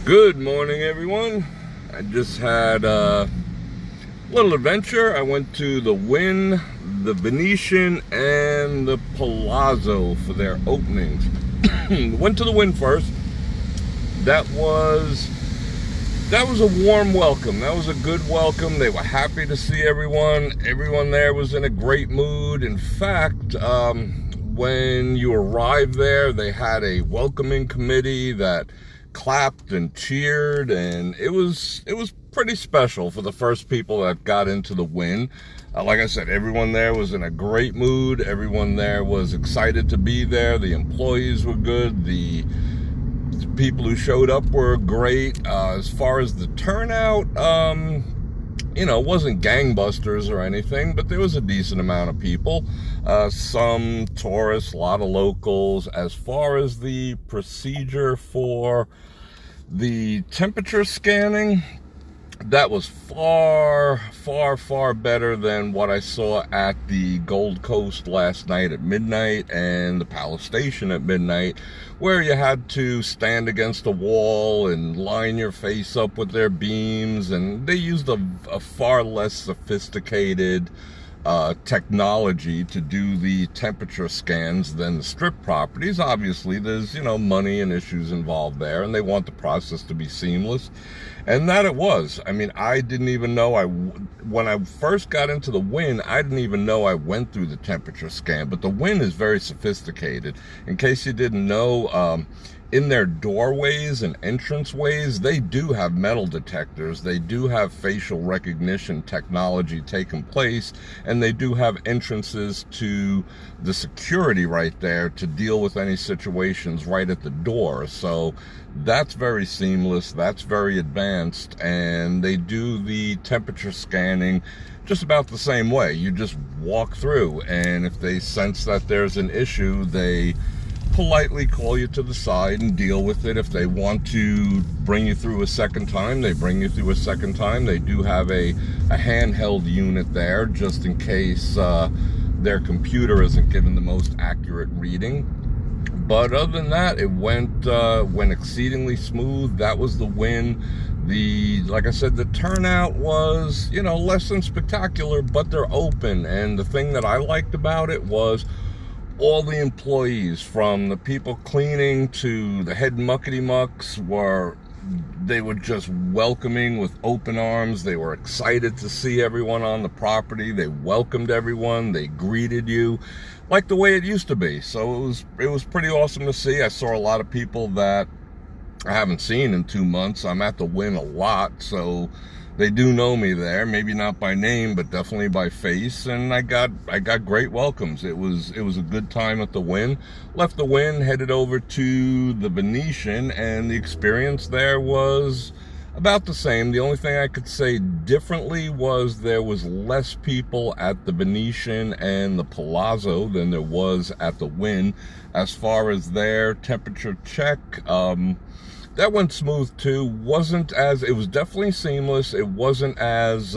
Good morning, everyone. I just had a little adventure. I went to the Wynn, the Venetian, and the Palazzo for their openings. Went to the Wynn first. That was a warm welcome. That was a good welcome. They were happy to see everyone. Everyone there was in a great mood. In fact, when you arrived there, they had a welcoming committee that clapped and cheered, and it was pretty special for the first people that got into the Wynn. Like I said, everyone there was in a great mood. Everyone there was excited to be there. The employees were good. The people who showed up were great. As far as the turnout, it wasn't gangbusters or anything, but there was a decent amount of people. Some tourists, a lot of locals. As far as the procedure for the temperature scanning, that was far better than what I saw at the Gold Coast last night at midnight and the Palace Station at midnight, where you had to stand against a wall and line your face up with their beams, and they used a far less sophisticated technology to do the temperature scans than the strip properties. Obviously, there's, money and issues involved there, and they want the process to be seamless. And that it was. I mean, I didn't even know when I first got into the Wynn, I didn't even know I went through the temperature scan. But the Wynn is very sophisticated. In case you didn't know, in their doorways and entranceways, they do have metal detectors. They do have facial recognition technology taking place, and they do have entrances to the security right there to deal with any situations right at the door. So that's very seamless. That's very advanced, and they do the temperature scanning just about the same way. You just walk through, and if they sense that there's an issue, they politely call you to the side and deal with it. If they want to bring you through a second time, they bring you through a second time. They do have a handheld unit there just in case their computer isn't giving the most accurate reading. But other than that, it went exceedingly smooth. That was the Wynn. Like I said, the turnout was, less than spectacular, but they're open. And the thing that I liked about it was all the employees, from the people cleaning to the head muckety mucks, were just welcoming with open arms. They were excited to see everyone on the property. They welcomed everyone. They greeted you like the way it used to be. So it was pretty awesome to see. I saw a lot of people that I haven't seen in 2 months. I'm at the Wynn a lot, so they do know me there, maybe not by name, but definitely by face, and I got great welcomes. It was a good time at the Wynn. Left the Wynn, headed over to the Venetian, and the experience there was about the same. The only thing I could say differently was there was less people at the Venetian and the Palazzo than there was at the Wynn. As far as their temperature check, that went smooth too. It was definitely seamless. It wasn't as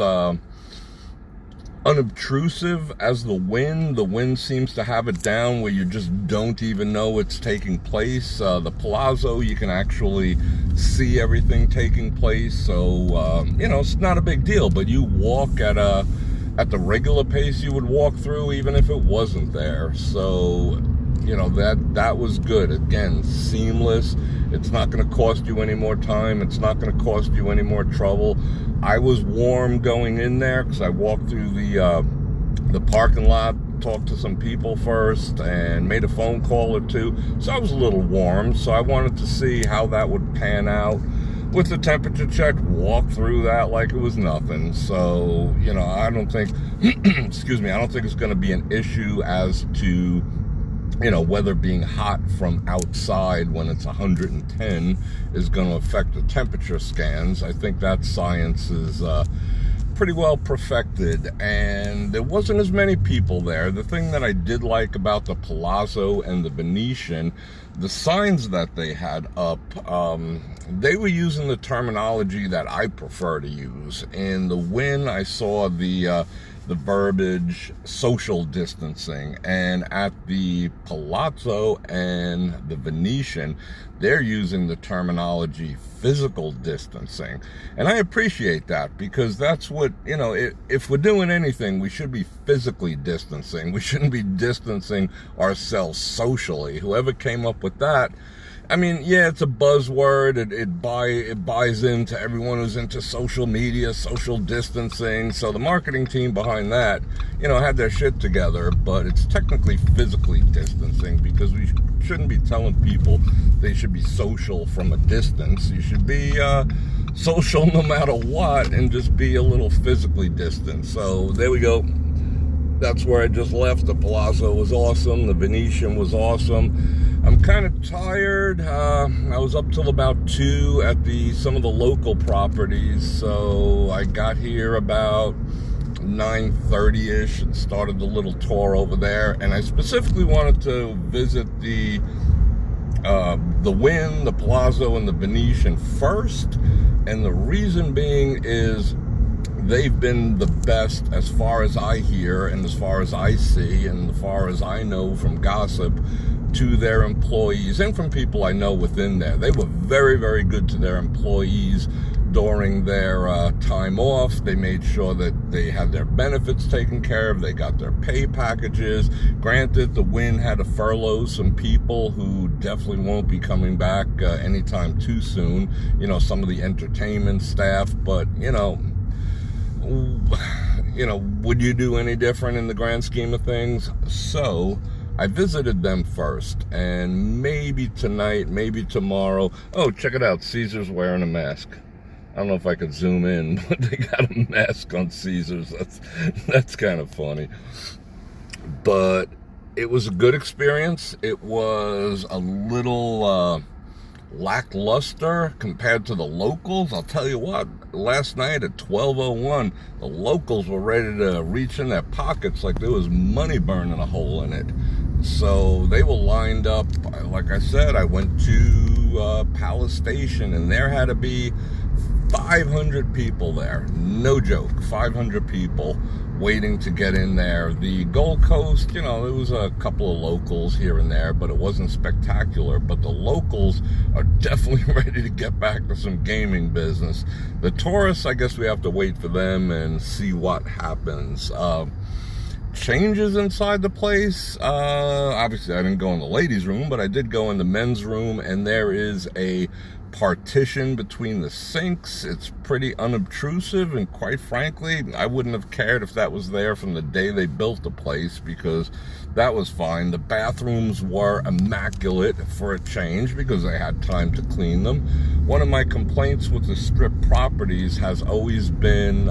unobtrusive as the Wynn. The Wynn seems to have it down where you just don't even know it's taking place. The Palazzo, you can actually see everything taking place. So, it's not a big deal, but you walk at the regular pace you would walk through even if it wasn't there. So, that was good. Again, seamless. It's not going to cost you any more time. It's not going to cost you any more trouble. I was warm going in there because I walked through the parking lot, talked to some people first, and made a phone call or two. So I was a little warm. So I wanted to see how that would pan out with the temperature check. Walk through that like it was nothing. So, I don't think, excuse me, I don't think it's going to be an issue as to whether being hot from outside when it's 110 is going to affect the temperature scans. I think that science is pretty well perfected, and there wasn't as many people there. The thing that I did like about the Palazzo and the Venetian, the signs that they had up, they were using the terminology that I prefer to use. In the Wynn, I saw the the verbiage social distancing. And at the Palazzo and the Venetian, they're using the terminology physical distancing. And I appreciate that, because that's what, you know, if we're doing anything, we should be physically distancing. We shouldn't be distancing ourselves socially. Whoever came up with that, I mean, yeah, it's a buzzword. It buys into everyone who's into social media, social distancing. So the marketing team behind that, you know, had their shit together. But it's technically physically distancing, because we shouldn't be telling people they should be social from a distance. You should be social no matter what, and just be a little physically distant. So there we go. That's where I just left. The Palazzo was awesome. The Venetian was awesome. I'm kind of tired. I was up till about 2 at some of the local properties. So I got here about 9:30-ish and started the little tour over there. And I specifically wanted to visit the Wynn, the Palazzo, and the Venetian first. And the reason being is they've been the best, as far as I hear and as far as I see and as far as I know from gossip, to their employees and from people I know within there. They were very, very good to their employees during their time off. They made sure that they had their benefits taken care of. They got their pay packages. Granted, the Wynn had to furlough some people who definitely won't be coming back anytime too soon. You know, some of the entertainment staff, but you know, would you do any different in the grand scheme of things? So I visited them first, and maybe tonight, maybe tomorrow. Oh, check it out. Caesar's wearing a mask. I don't know if I could zoom in, but they got a mask on Caesar's. That's kind of funny. But it was a good experience. It was a little lackluster compared to the locals. I'll tell you what, last night at 12:01, the locals were ready to reach in their pockets like there was money burning a hole in it. So they were lined up. Like I said, I went to Palace Station, and there had to be 500 people there. No joke, 500 people waiting to get in there. The Gold Coast, you know, there was a couple of locals here and there, but it wasn't spectacular. But the locals are definitely ready to get back to some gaming business. The tourists, I guess we have to wait for them and see what happens. Changes inside the place. Obviously, I didn't go in the ladies' room, but I did go in the men's room, and there is a partition between the sinks. It's pretty unobtrusive, and quite frankly, I wouldn't have cared if that was there from the day they built the place, because that was fine. The bathrooms were immaculate for a change, because they had time to clean them. One of my complaints with the strip properties has always been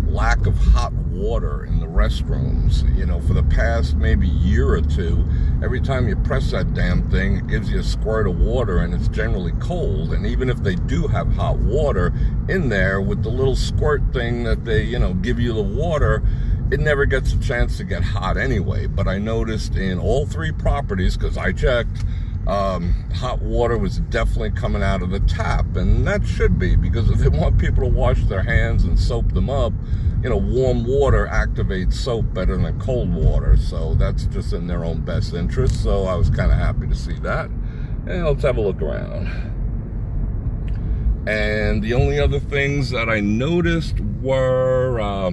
lack of hot water in the restrooms. You know, for the past maybe year or two, every time you press that damn thing, it gives you a squirt of water, and it's generally cold. And even if they do have hot water in there, with the little squirt thing that they, you know, give you the water, it never gets a chance to get hot anyway. But I noticed in all 3 properties, because I checked, hot water was definitely coming out of the tap, and that should be, because if they want people to wash their hands and soap them up, you know, warm water activates soap better than cold water. So that's just in their own best interest. So I was kind of happy to see that. And let's have a look around. And the only other things that I noticed were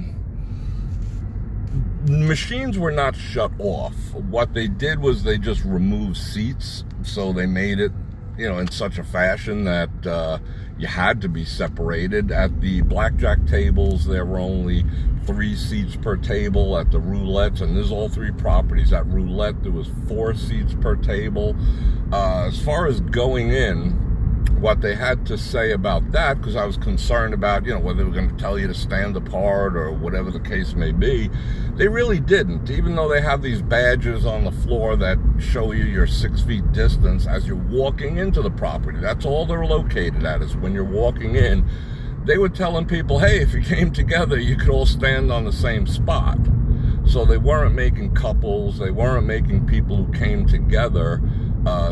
machines were not shut off. What they did was they just removed seats. So they made it, you know, in such a fashion that you had to be separated. At the blackjack tables, there were only 3 seats per table. At the roulettes, and there's all 3 properties. At roulette, there was 4 seats per table. As far as going in, what they had to say about that, because I was concerned about, you know, whether they were going to tell you to stand apart or whatever the case may be, they really didn't. Even though they have these badges on the floor that show you your 6 feet distance as you're walking into the property. That's all they're located at, is when you're walking in. They were telling people, hey, if you came together, you could all stand on the same spot. So they weren't making couples. They weren't making people who came together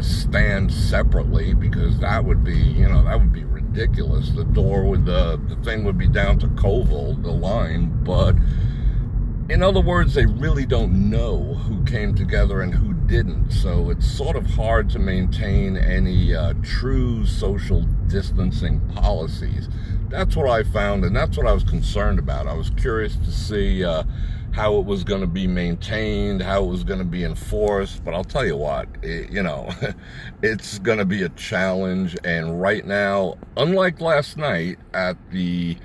stand separately, because that would be, you know, that would be ridiculous. The door with the thing would be down to Koval, the line. But In other words, they really don't know who came together and who didn't. So it's sort of hard to maintain any true social distancing policies. That's what I found, and that's what I was concerned about. I was curious to see how it was going to be maintained, how it was going to be enforced. But I'll tell you what, it's going to be a challenge. And right now, unlike last night at the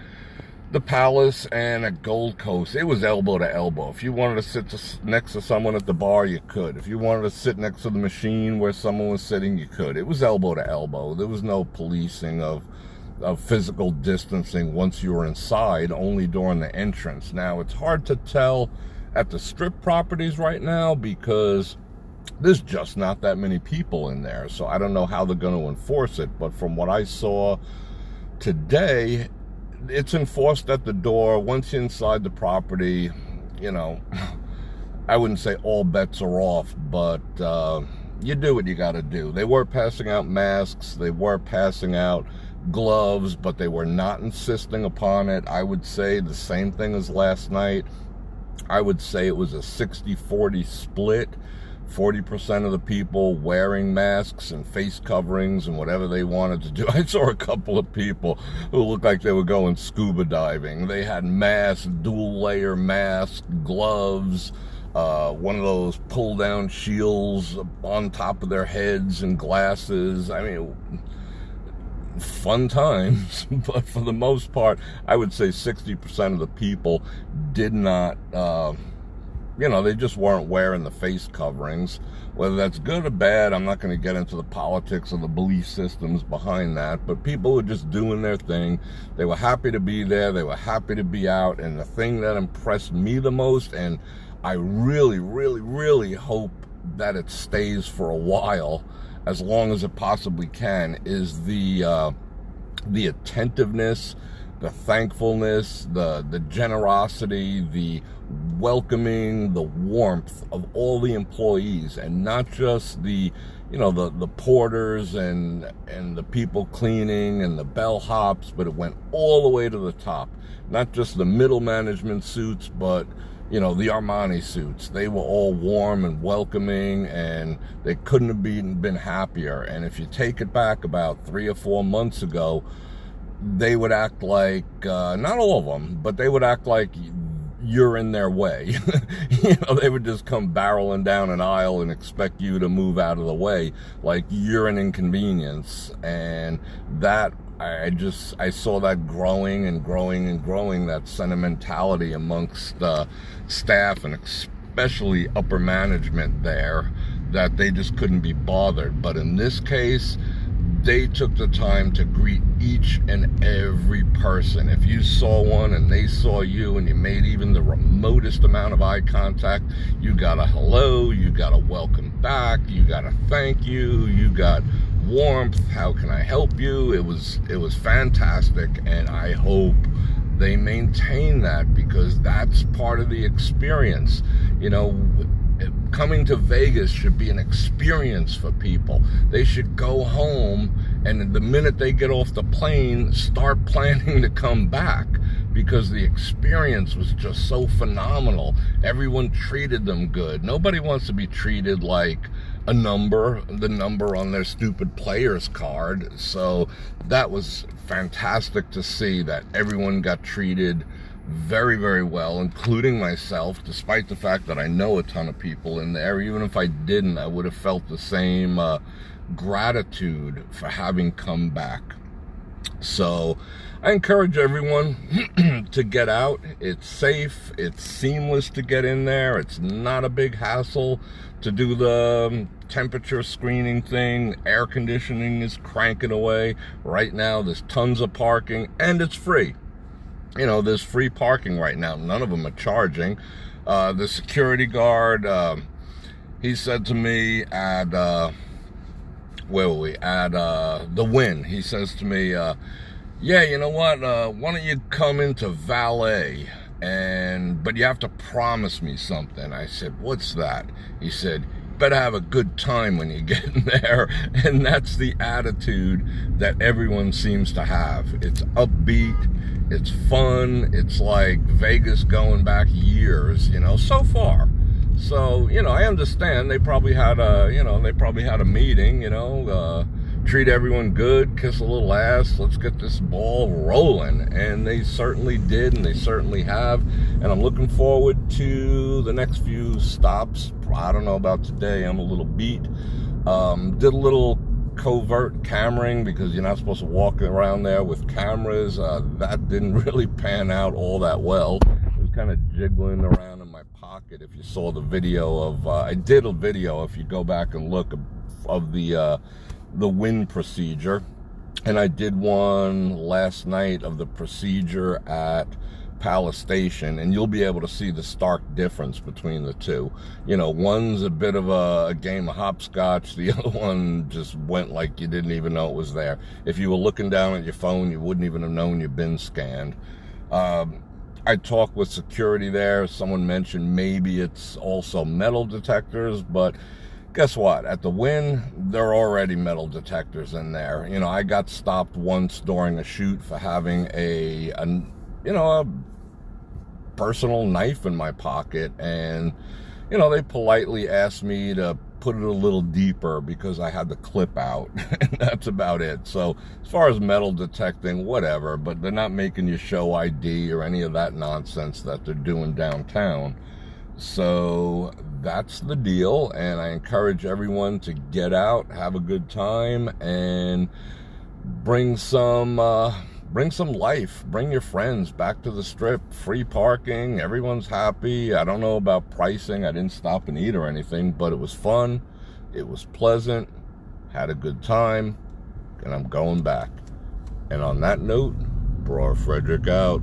Palace and at Gold Coast, it was elbow to elbow. If you wanted to sit next to someone at the bar, you could. If you wanted to sit next to the machine where someone was sitting, you could. It was elbow to elbow. There was no policing of physical distancing once you were inside, only during the entrance. Now, it's hard to tell at the strip properties right now because there's just not that many people in there. So I don't know how they're going to enforce it. But from what I saw today, it's enforced at the door. Once you're inside the property, I wouldn't say all bets are off, but you do what you got to do. They were passing out masks. They were passing out gloves, but they were not insisting upon it. I would say the same thing as last night. I would say it was a 60-40 split. 40% of the people wearing masks and face coverings and whatever they wanted to do. I saw a couple of people who looked like they were going scuba diving. They had masks, dual layer masks, gloves, one of those pull down shields on top of their heads and glasses. I mean, fun times, but for the most part, I would say 60% of the people did not, they just weren't wearing the face coverings. Whether that's good or bad, I'm not going to get into the politics or the belief systems behind that, but people were just doing their thing. They were happy to be there. They were happy to be out. And the thing that impressed me the most, and I really, really, really hope that it stays for a while, as long as it possibly can, is the attentiveness, the thankfulness, the generosity, the welcoming, the warmth of all the employees, and not just the porters and the people cleaning and the bellhops, but it went all the way to the top. Not just the middle management suits, but the Armani suits. They were all warm and welcoming, and they couldn't have been happier. And if you take it back about 3 or 4 months ago, they would act like, not all of them, but they would act like you're in their way. They would just come barreling down an aisle and expect you to move out of the way, like you're an inconvenience. And that, I saw that growing and growing and growing, that sentimentality amongst staff and especially upper management there, that they just couldn't be bothered. But in this case, they took the time to greet each and every person. If you saw one and they saw you and you made even the remotest amount of eye contact, you got a hello, you got a welcome back, you got a thank you, you got warmth, how can I help you? It was fantastic, and I hope they maintain that, because that's part of the experience. Coming to Vegas should be an experience for people. They should go home, and the minute they get off the plane, start planning to come back, because the experience was just so phenomenal. Everyone treated them good. Nobody wants to be treated like the number on their stupid player's card. So that was fantastic to see that everyone got treated very, very well, including myself, despite the fact that I know a ton of people in there. Even if I didn't, I would have felt the same gratitude for having come back. So I encourage everyone to get out. It's safe, it's seamless to get in there, it's not a big hassle to do the temperature screening thing. Air conditioning is cranking away. Right now there's tons of parking, and it's free. There's free parking right now. None of them are charging. The security guard, he said to me at, where were we? At the Wynn. He says to me, yeah, you know what? Why don't you come into valet? But you have to promise me something. I said, what's that? He said, better have a good time when you get in there. And that's the attitude that everyone seems to have. It's upbeat. It's fun. It's like Vegas going back years, you know, so far. So, you know, I understand they probably had a, meeting, you know, treat everyone good, kiss a little ass, let's get this ball rolling. And they certainly did, and they certainly have. And I'm looking forward to the next few stops. I don't know about today. I'm a little beat. Did a little covert cameraing because you're not supposed to walk around there with cameras. That didn't really pan out all that well. It was kind of jiggling around in my pocket. If you saw the video of, I did a video, if you go back and look, of the Wynn procedure, and I did one last night of the procedure at Palace Station, and you'll be able to see the stark difference between the two. You know, one's a bit of a game of hopscotch. The other one just went like you didn't even know it was there. If you were looking down at your phone, you wouldn't even have known you'd been scanned. I talked with security there. Someone mentioned maybe it's also metal detectors, but guess what? At the Wynn, there are already metal detectors in there. You know, I got stopped once during a shoot for having a personal knife in my pocket, and, you know, they politely asked me to put it a little deeper because I had the clip out, and that's about it. So as far as metal detecting, whatever, but they're not making you show ID or any of that nonsense that they're doing downtown. So that's the deal, and I encourage everyone to get out, have a good time, and bring some life. Bring your friends back to the Strip. Free parking, everyone's happy. I don't know about pricing. I didn't stop and eat or anything, but it was fun. It was pleasant. Had a good time, and I'm going back. And on that note, Bror Frederick out.